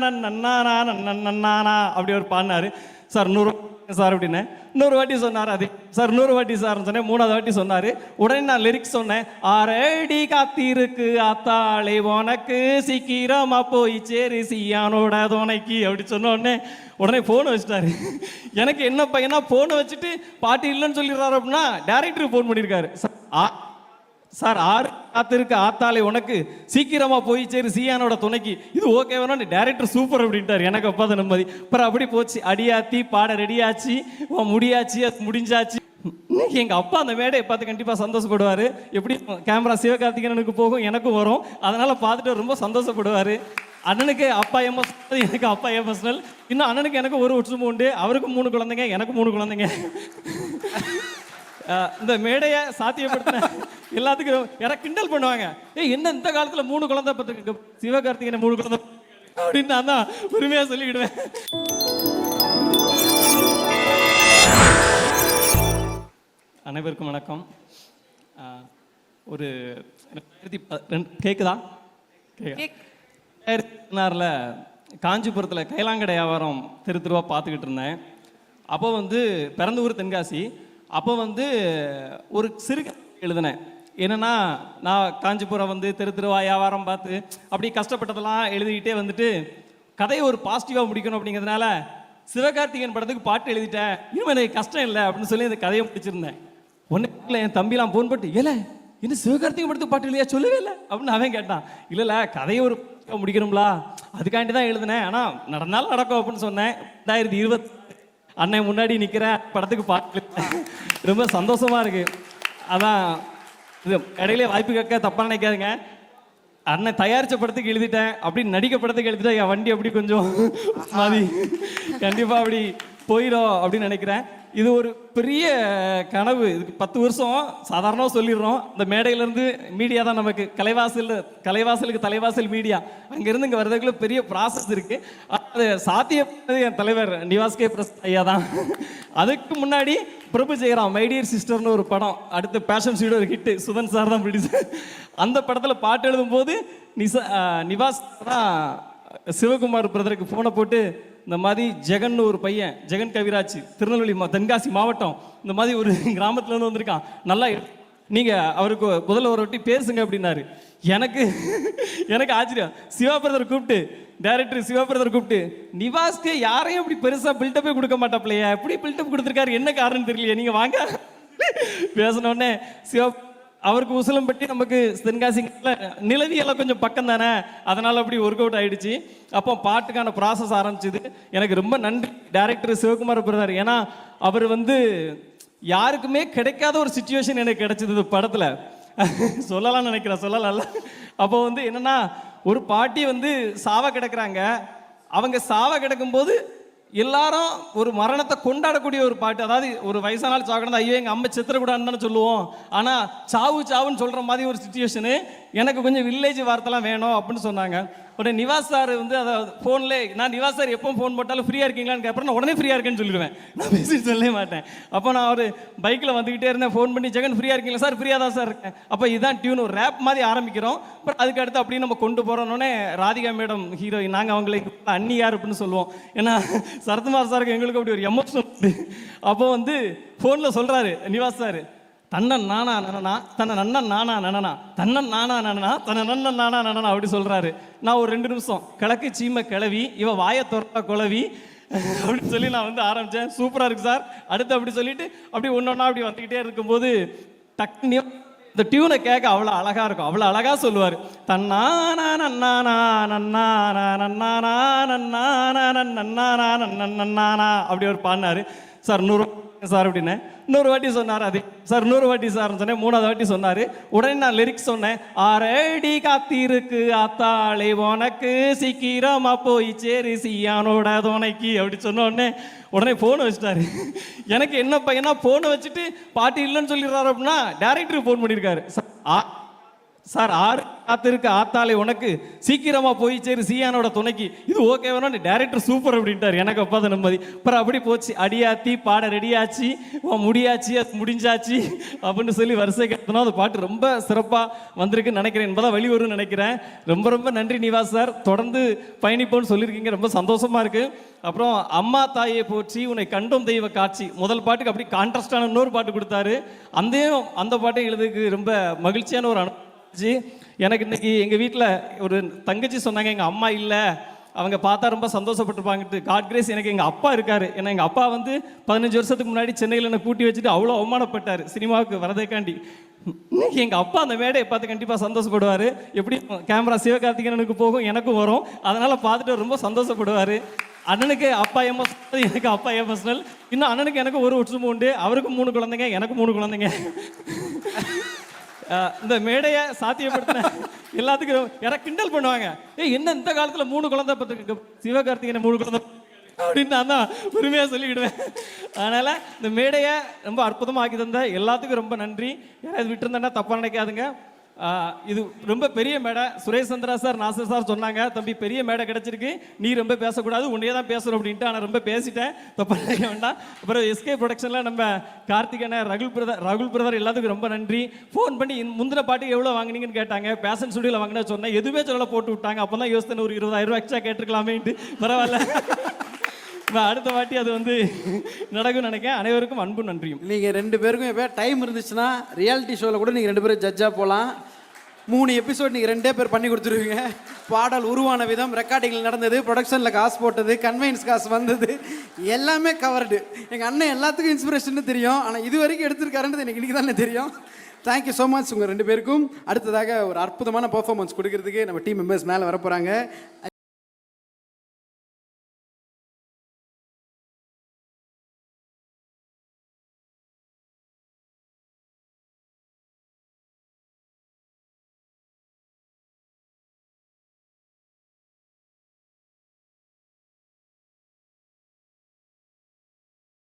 நன்னானா அப்படி ஒரு பாடினாரு. சார் 100 சார் அப்படின்னு 100 வாட்டி சொன்னார். அது சார் 100 வாட்டி சார்னு சொன்னேன். 3வது வாட்டி சொன்னார். உடனே நான் லிரிக்ஸ் சொன்னேன். ஆரடி காத்திருக்கு ஆத்தாளை உனக்கு சீக்கிரமா போய் சேரு சியானோட துணைக்கு அப்படி சொன்ன உடனே ஃபோனை வச்சுட்டாரு. எனக்கு என்ன பையனா ஃபோனை வச்சுட்டு பாட்டு இல்லைன்னு சொல்லிடுறாரு அப்படின்னா டேரக்டருக்கு ஃபோன் பண்ணியிருக்காரு. சார் ஆறு காத்திருக்கு ஆத்தாளை உனக்கு சீக்கிரமா போய் சேரு சியானோட துணைக்கு இது ஓகே வேணும் டேரக்டர் சூப்பர் அப்படின்ட்டார். எனக்கு அப்பா தான் நிம்மதி. அப்புறம் அப்படி போச்சு. அடியாத்தி பாட ரெடியாச்சு, முடியாச்சு, அது முடிஞ்சாச்சு. எங்க அப்பா அந்த மேடையை பார்த்து கண்டிப்பா சந்தோஷப்படுவாரு. எப்படி கேமரா சிவகார்த்திகேயனுக்கு போகும் எனக்கும் வரும், அதனால பார்த்துட்டு ரொம்ப சந்தோஷப்படுவாரு. அண்ணனுக்கு அப்பா எமோஷனல், எனக்கு அப்பா எமோஷனல். இன்னும் அண்ணனுக்கு எனக்கு ஒரு ஒற்றுமை உண்டு. அவருக்கும் 3 குழந்தைங்க, எனக்கு 3 குழந்தைங்க. இந்த மேடையை சாத்தியப்படுத்தின எல்லாத்துக்கும் யாராவது கிண்டல் பண்ணுவாங்க. என்ன இந்த காலத்துல 3 குழந்தை பத்து சிவகார்த்திகேயன் 3 குழந்தை அப்படின்னு நான் தான் பெருமையா சொல்லிக்கிடுவேன். அனைவருக்கும் வணக்கம். ஒரு கேக்குதா? 2016 காஞ்சிபுரத்தில் கைலாங்கடை வியாபாரம் தெருவா பார்த்துக்கிட்டு இருந்தேன். அப்போ பிறந்த ஊர் தென்காசி. அப்போ ஒரு சிறு எழுதினேன். என்னன்னா, நான் காஞ்சிபுரம் தெருவா வியாபாரம் பார்த்து அப்படி கஷ்டப்பட்டதெல்லாம் எழுதிக்கிட்டே கதையை ஒரு பாசிட்டிவாக முடிக்கணும் அப்படிங்கிறதுனால சிவகார்த்திகேயன் படத்துக்கு பாட்டு எழுதிட்டேன். இன்னும் எனக்கு கஷ்டம் இல்லை அப்படின்னு சொல்லி இந்த கதையை முடிச்சிருந்தேன். ஒன்றும் என் தம்பிலாம் ஃபோன் போட்டு ஏல இன்னும் சிவகார்த்திகேயன் படத்துக்கு பாட்டு எழுதியா சொல்லவே இல்லை அப்படின்னு அவன் கேட்டான். இல்லை கதையை ஒரு முடிக்கணும்லா, அதுக்காண்டி தான் எழுதினேன், ஆனால் நடந்தாலும் நடக்கும் அப்படின்னு சொன்னேன். 2020 அண்ணன் முன்னாடி நிற்கிற படத்துக்கு பாட்டு ரொம்ப சந்தோஷமா இருக்கு. அதான் இது இடையிலே வாய்ப்பு கேட்க தப்பா நினைக்காதுங்க. அண்ணன் தயாரிச்ச படத்துக்கு எழுதிட்டேன், அப்படி நடிக்க படத்துக்கு எழுதிட்டேன். என் வண்டி அப்படி கொஞ்சம் மாதிரி கண்டிப்பா அப்படி போயிடும் அப்படின்னு நினைக்கிறேன். இது ஒரு பெரிய கனவு. இதுக்கு 10 வருஷம் சாதாரணமாக சொல்லிடுறோம். இந்த மேடையிலேருந்து மீடியா தான் நமக்கு கலைவாசலுக்கு தலைவாசல் மீடியா. அங்கேருந்து இங்கே வர்றதுக்குள்ள பெரிய ப்ராசஸ் இருக்குது. அது சாத்தியப்பட்டது என் தலைவர் நிவாஸ் கே பிரசாத் ஐயா தான். அதுக்கு முன்னாடி பிரபு ஜெயராம் மை டியர் சிஸ்டர்னு ஒரு படம், அடுத்து பேஷன் சீடோ ஒரு ஹிட்டு, சுதன் சார் தான் ப்ரொடியூசர். அந்த படத்தில் பாட்டு எழுதும்போது நிவாஸ் தான் சிவகுமார் பிரதருக்கு ஃபோனை போட்டு இந்த மாதிரி ஜெகன்னு ஒரு பையன், ஜெகன் கவிராஜ், திருநெல்வேலி தென்காசி மாவட்டம், இந்த மாதிரி ஒரு கிராமத்துலேருந்து வந்திருக்கான், நல்லா நீங்கள் அவருக்கு முதல்ல ஒரு வாட்டி பேசுங்க அப்படின்னாரு. எனக்கு ஆச்சரியம். சிவா பிரதர் கூப்பிட்டு, டைரக்டர் சிவா பிரதர் கூப்பிட்டு, நிவாஸ்க்கு யாரையும் அப்படி பெருசாக பில்டப்பே கொடுக்க மாட்டாப்லையா, எப்படி பில்டப் கொடுத்துருக்காரு, என்ன காரணம் தெரியலையே, நீங்கள் வாங்க பேசினோடனே சிவா அவருக்கு உசிலம்பட்டி நமக்கு தென்காசி நிலவியெல்லாம் கொஞ்சம் பக்கம் தானே, அதனால் அப்படி ஒர்க் அவுட் ஆகிடுச்சு. அப்போ பாட்டுக்கான ப்ராசஸ் ஆரம்பிச்சுது. எனக்கு ரொம்ப நன்றி டைரக்டர் சிவகுமார் பிரதர். ஏன்னா அவர் யாருக்குமே கிடைக்காத ஒரு சிச்சுவேஷன் எனக்கு கிடைச்சிது படத்தில். சொல்லலாம்னு நினைக்கிறேன், சொல்லலாம்ல. அப்போ என்னன்னா, ஒரு பாட்டி சாவ கிடக்குறாங்க. அவங்க சாவ கிடக்கும்போது எல்லாரும் ஒரு மரணத்தை கொண்டாடக்கூடிய ஒரு பாட்டு. அதாவது ஒரு வயசானாலும் சாகணும், ஐயோ எங்கள் அம்மா செத்துறக்கூடாதுன்னு தானே சொல்லுவோம். ஆனால் சாவுன்னு சொல்கிற மாதிரி ஒரு சிச்சுவேஷனு. எனக்கு கொஞ்சம் வில்லேஜ் வார்த்தைலாம் வேணும் அப்படின்னு சொன்னாங்க. உடனே நிவாஸ் சார் அதை ஃபோனில், நான் நிவாஸ் சார் எப்போ ஃபோன் போட்டாலும் ஃப்ரீயாக இருக்கீங்களான்னு கேட்பறேன். நான் உடனே ஃப்ரீயாக இருக்கேன்னு சொல்லிடுவேன், நான் பேசிட்டு சொல்லவே மாட்டேன். அப்போ நான் ஒரு பைக்கில் வந்துக்கிட்டே இருந்தேன், ஃபோன் பண்ணி ஜெகன் ஃப்ரீயாக இருக்கீங்களா சார்? ஃப்ரீயாக தான் சார் இருக்கேன். அப்போ இதுதான் டியூன், ஒரு ரேப் மாதிரி ஆரம்பிக்கிறோம். அப்புறம் அதுக்கு அடுத்து அப்படியே நம்ம கொண்டு போகிறோன்னே ராதிகா மேடம் ஹீரோயின், நாங்கள் அவங்களுக்கு அண்ணி யார் அப்படின்னு சொல்லுவோம். ஏன்னா சரத்குமார் சாருக்கு எங்களுக்கு அப்படி ஒரு எமோஷனல். அப்போ ஃபோனில் சொல்கிறாரு நிவாஸ் சார், தன்னன் நானா நனனா தன்னை நன்னன் நானா நனனா தன்னன் நானா நனனா தன்னை நன்னன் நானா நனனா அப்படி சொல்கிறாரு. நான் ஒரு 2 நிமிஷம் கிழக்கு சீமை கிளவி இவ வாயை தொறா குழவி அப்படின்னு சொல்லி நான் ஆரம்பித்தேன். சூப்பராக இருக்குது சார், அடுத்து அப்படி சொல்லிட்டு அப்படி ஒன்றொன்னா அப்படி வந்துக்கிட்டே இருக்கும்போது டக்குனு இந்த டியூனை கேட்க அவ்வளோ அழகாக இருக்கும். அவ்வளோ அழகாக சொல்லுவார். தன்னானா நன்னானா நன்னானா நன்னானா நன்னானா நன்னானா நன்னானா அப்படி ஒரு பாடினார். சார் 100 சார் அப்படின்னு 100 வாட்டி சொன்னார். அது சார் 100 வாட்டி சார்னு சொன்னேன். 3வது வாட்டி சொன்னார். உடனே நான் லிரிக்ஸ் சொன்னேன். ஆரடி காத்திருக்கு ஆத்தாளை உனக்கு சீக்கிரமா போய் சேரு சியானோட துணைக்கு அப்படி சொன்ன உடனே ஃபோனை வச்சுட்டாரு. எனக்கு என்ன பையனா ஃபோனை வச்சுட்டு பாட்டு இல்லைன்னு சொல்லிடுறாரு அப்படின்னா டேரக்டருக்கு ஃபோன் பண்ணியிருக்காரு. சார் 6 காத்திருக்க ஆத்தாலே உனக்கு சீக்கிரமா போய் சேரு சீயானோட துணைக்கு இது ஓகே வேணும் டேரக்டர் சூப்பர் அப்படின்ட்டார். எனக்கு அப்பா தான் நிம்மதி. அப்புறம் அப்படி போச்சு, அடியாத்தி பாட ரெடியாச்சு, முடியாச்சு, அது முடிஞ்சாச்சு அப்படின்னு சொல்லி வரிசை கேட்டோம். அந்த பாட்டு ரொம்ப சிறப்பாக வந்திருக்குன்னு நினைக்கிறேன், என்பதான் வெளிவரும்னு நினைக்கிறேன். ரொம்ப ரொம்ப நன்றி நிவாஸ் சார், தொடர்ந்து பயணிப்போன்னு சொல்லியிருக்கீங்க, ரொம்ப சந்தோஷமா இருக்கு. அப்புறம் அம்மா தாயை போற்றி உன்னை கண்டோம் தெய்வ காட்சி முதல் பாட்டுக்கு அப்படி கான்ட்ராஸ்டான இன்னொரு பாட்டு கொடுத்தாரு. அந்த பாட்டை எழுதுக்கு ரொம்ப மகிழ்ச்சியான ஒரு அனுபவம். எனக்கு இன்னைக்கு எங்கள் வீட்டில் ஒரு தங்கச்சி சொன்னாங்க, எங்கள் அம்மா இல்லை, அவங்க பார்த்தா ரொம்ப சந்தோஷப்பட்டிருப்பாங்கட்டு. காட் கிரேஸ் எனக்கு எங்கள் அப்பா இருக்காரு. ஏன்னா எங்கள் அப்பா வந்து 15 வருஷத்துக்கு முன்னாடி சென்னையில் என்னை கூட்டி வச்சுட்டு அவ்வளோ அவமானப்பட்டார் சினிமாவுக்கு வரதேக்காண்டி. இன்னைக்கு எங்கள் அப்பா அந்த மேடையை பார்த்து கண்டிப்பாக சந்தோஷப்படுவார். எப்படி கேமரா சிவகார்த்திகேயனுக்கு போகும், எனக்கும் வரும், அதனால் பார்த்துட்டு ரொம்ப சந்தோஷப்படுவார். அண்ணனுக்கு அப்பா எமோஷனல், எனக்கு அப்பா எமோஷனல். இன்னும் அண்ணனுக்கு எனக்கு ஒரு ஒற்றுமை உண்டு, அவருக்கும் 3 குழந்தைங்க, எனக்கும் 3 குழந்தைங்க. இந்த மேடையை சாத்தியப்படுத்தின எல்லாத்துக்கும் யாராவது கிண்டல் பண்ணுவாங்க, என்ன இந்த காலத்தில் 3 குழந்தை பார்த்துருக்கு, சிவகார்த்திகேயன் 3 குழந்தை அப்படின்னு நான் தான் உரிமையாக சொல்லிக்கிடுவேன். அதனால் இந்த மேடையை ரொம்ப அற்புதமாக ஆக்கி தந்த எல்லாத்துக்கும் ரொம்ப நன்றி. யாராவது விட்டுருந்தேன்னா தப்பாக நினைக்காதுங்க. இது ரொம்ப பெரிய மேடை. சுரேஷ் சந்திரா சார், நாசர் சார் சொன்னாங்க, தம்பி பெரிய மேடை கிடச்சிருக்கு, நீ ரொம்ப பேசக்கூடாது, உன்னையே தான் பேசணும் அப்படின்ட்டு. ஆனால் ரொம்ப பேசிட்டேன், தப்பா நினைக்க வேண்டாம். அப்புறம் எஸ்கே ப்ரொடக்ஷனில் நம்ம கார்த்திகேயன், ரகுல் பிரதர் எல்லாத்துக்கும் ரொம்ப நன்றி. ஃபோன் பண்ணி முந்தின பாட்டுக்கு எவ்வளோ வாங்கினீங்கன்னு கேட்டாங்க. பேஷன் ஸ்டுடியோவில் வாங்கினா சொன்னேன், எதுவுமே சொல்ல போட்டு விட்டாங்க. அப்போ தான் யோசித்தேன், ஒரு 20,000 ரூபா எக்ஸ்ட்ரா கேட்டிருக்கலாமேன்ட்டு. பரவாயில்ல, அடுத்த வாட்டி அது வந்து நடக்கும்னு நினைக்கிறேன். அனைவருக்கும் அன்பு நன்றியும். நீங்கள் 2 பேருக்கும் எப்போ டைம் இருந்துச்சுன்னா ரியாலிட்டி ஷோவில் கூட நீங்கள் 2 பேரும் ஜட்ஜாக போகலாம். 3 எபிசோட் நீங்கள் 2 பேர் பண்ணி கொடுத்துருவீங்க. பாடல் உருவான விதம், ரெக்கார்டிங்கில் நடந்தது, ப்ரொடக்ஷனில் காசு போட்டது, கன்வென்ஸ் காசு வந்தது, எல்லாமே கவர்டு. எங்கள் அண்ணன் எல்லாத்துக்கும் இன்ஸ்பிரேஷன் தெரியும், ஆனால் இது வரைக்கும் எடுத்திருக்காருன்றது எனக்கு இன்றைக்கி தானே தெரியும். தேங்க்யூ ஸோ மச் உங்கள் 2 பேருக்கும். அடுத்ததாக ஒரு அற்புதமான பர்ஃபார்மன்ஸ் கொடுக்கறதுக்கு நம்ம டீம் மெம்பர்ஸ் மேலே வர போகிறாங்க.